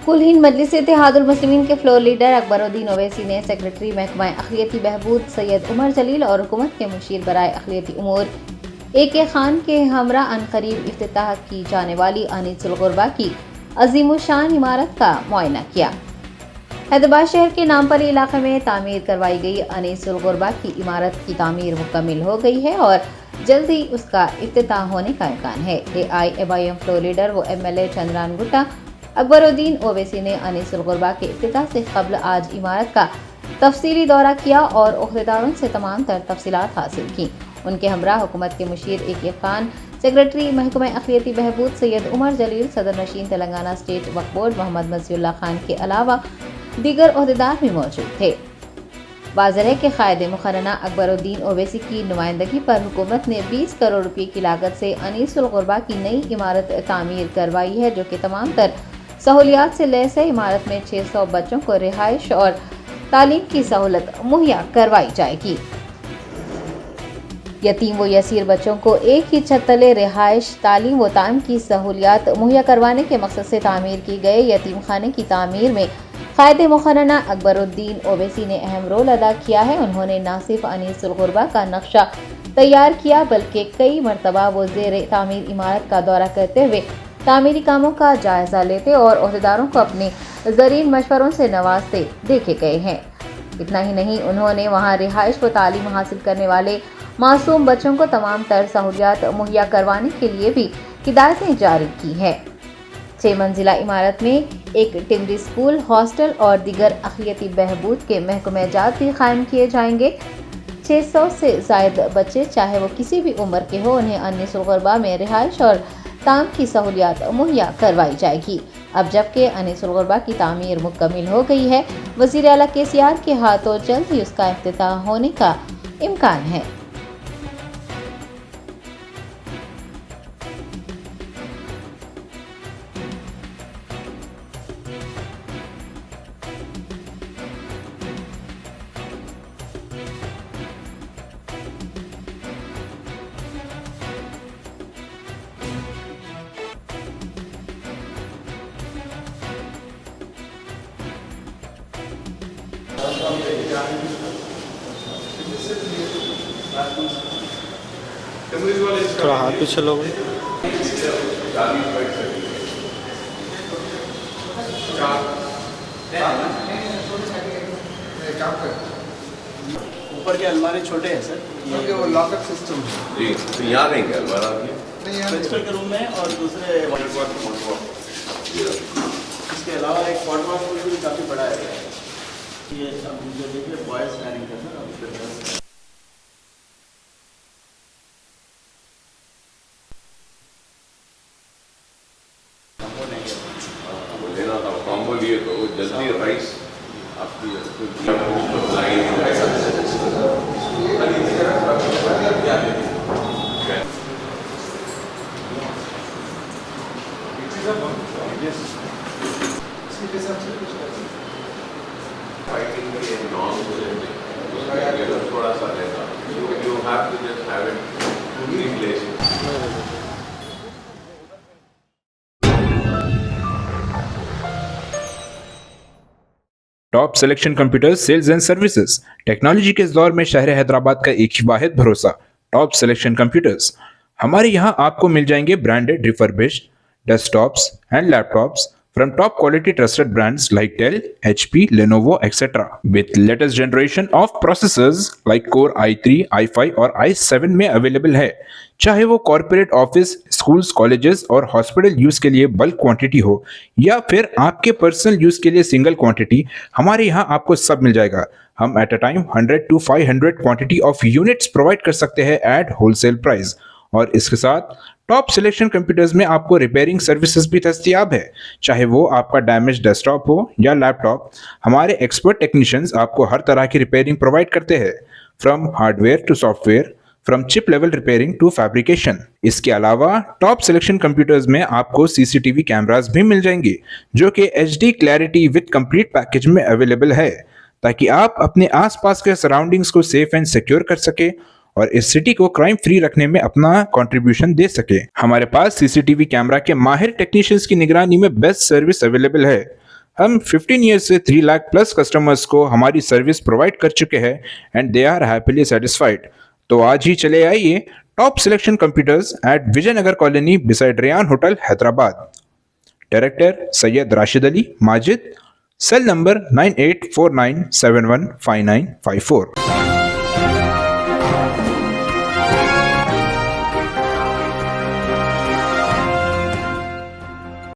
कुल हिंद मजलिस इत्तेहादुल मुस्लिमीन के floor leader Akbaruddin Owaisi ने सेक्रेटरी महकमा अक़लियती बहबूद सैयद उमर जलील और हुकूमत के मुशीर बराए अक़लियती उमूर ए खान के हमरा अनकरीब इफ्तिताह की जाने वाली अनीसुल गुरबा की अजीमुशान इमारत का मुआयना किया। हैदराबाद शहर के नामपली इलाके में तामीर करवाई गई अनीसुल गुरबा की इमारत की तामीर मुकम्मिल हो गई है और जल्द ही उसका इफ्तिताह होने का इम्कान है। AIMIM फ्लोर लीडर व MLA चंद्रान गुट्टा अकबरुद्दीन ओवैसी ने अनीसुल गुरबा के इफ्तिताह से कबल आज इमारत का तफसीली दौरा किया और ओहदेदारों से तमाम तर तफसीलात हासिल की। उनके हमरा हुकूमत के मुशीर ए खान, सेक्रेटरी महकमा अक़लियती बहबूद सैयद उमर जलील, सदर नशीन तेलंगाना स्टेट वक्फ बोर्ड मोहम्मद मज़ीउल्लाह खान के अलावा दीगर ओहदेदार भी मौजूद थे। वाज़ेह है कि क़ायदे मुक़र्रना अकबरुद्दीन ओवैसी की नुमाइंदगी पर हुकूमत ने 20 करोड़ रुपये की लागत से अनीसुल गुरबा की नई इमारत तामीर करवाई है, जो कि तमाम तर सहूलियात से लैस है। इमारत में 600 बच्चों को रिहाइश और तालीम की सहूलत मुहैया करवाई जाएगी। यतीम व यसीर बच्चों को एक ही छत तले रिहाइश, तालीम व ताम की सहूलियात मुहैया करवाने के मकसद से तामीर की गए यतीम खाने की तामीर में क़ायदे मुक़र्रना अकबरुद्दीन ओवैसी ने अहम रोल अदा किया है। उन्होंने न सिर्फ अनीसुल गुरबा का नक्शा तैयार किया, बल्कि कई मरतबा वो ज़ेर तामीर इमारत का दौरा करते हुए तामीरी कामों का जायज़ा लेते और ओहदेदारों को अपने ज़रीन मशवरों से नवाजते देखे गए हैं। इतना ही नहीं, उन्होंने वहाँ रिहाइश व तालीम हासिल करने वाले मासूम बच्चों को तमाम तर सहूलियात मुहैया करवाने के लिए भी हिदायतें जारी की हैं। 6 मंजिला इमारत में एक टिमरी स्कूल, हॉस्टल और दीगर अक़लियती बहबूद के महकमेजात भी कायम किए जाएंगे। 600 से ज़ायद बच्चे, चाहे वो किसी भी उम्र के हो, उन्हें अनीसुल गुरबा में रिहाइश और ताम की सहूलियात मुहैया करवाई जाएगी। अब जबकि अनीसुल गुरबा की तामीर मुकम्मिल हो गई है, वज़ीर आला KCR के हाथों जल्द ही उसका इफ्तिताह होने का इम्कान है। थोड़ा हाथ पीछे लो। ऊपर के अलमारी छोटे हैं सर, ये वो लॉकअप सिस्टम है जी। तो यहाँ नहीं क्या अलमारा प्रिंसिपल के रूम में और दूसरे इसके अलावा एक वाटर वॉश भी काफ़ी बड़ा है। ये अब जो देखिए बॉयज़ डाइनिंग का सर, अब लेना था कॉम्बो लिए तो जल्दी राइस आपकी फाइटिंग के लिए नॉन थोड़ा सा लेगा, you have to just have it replace. Top Selection Computers sales and services. Technology के इस दौर में शहर हैदराबाद का एक ही वाहिद भरोसा, टॉप सिलेक्शन कंप्यूटर्स। हमारे यहाँ आपको मिल जाएंगे branded refurbished desktops and laptops from top quality trusted brands like Dell, HP, Lenovo, etc. with latest generation of processors like Core i3, i5 और i7 में अवेलेबल है। चाहे वो कॉर्पोरेट ऑफिस, स्कूल्स, कॉलेजेस और हॉस्पिटल यूज के लिए bulk quantity हो या फिर आपके पर्सनल यूज के लिए सिंगल क्वांटिटी, हमारे यहाँ आपको सब मिल जाएगा। हम at a time 100 to 500 quantity of units provide कर सकते हैं एट होलसेल प्राइस। और इसके साथ टॉप सिलेक्शन कंप्यूटर्स में आपको रिपेयरिंग सर्विसेज भी दस्तियाब है। चाहे वो आपका डैमेज डेस्कटॉप हो या लैपटॉप, हमारे एक्सपर्ट टेक्नीशियंस आपको हर तरह की रिपेयरिंग प्रोवाइड करते हैं, from hardware to software, from chip level repairing to fabrication. इसके अलावा टॉप सिलेक्शन कंप्यूटर्स में आपको CCTV कैमरास भी मिल जाएंगे, जो कि HD clarity with complete package में अवेलेबल है, ताकि आप अपने आसपास के सराउंडिंग्स को सेफ एंड सिक्योर कर सके और इस सिटी को क्राइम फ्री रखने में अपना कंट्रीब्यूशन दे सके। हमारे पास CCTV कैमरा के माहिर टेक्नीशियंस की निगरानी में बेस्ट सर्विस अवेलेबल है। हम 15 ईयर्स से 3 लाख प्लस कस्टमर्स को हमारी सर्विस प्रोवाइड कर चुके हैं and they are happily satisfied. तो आज ही चले आइए Top Selection Computers at Vijaynagar Colony beside Ryan Hotel Hyderabad. Director Syed Rashid Ali Majid, cell number 9849715954।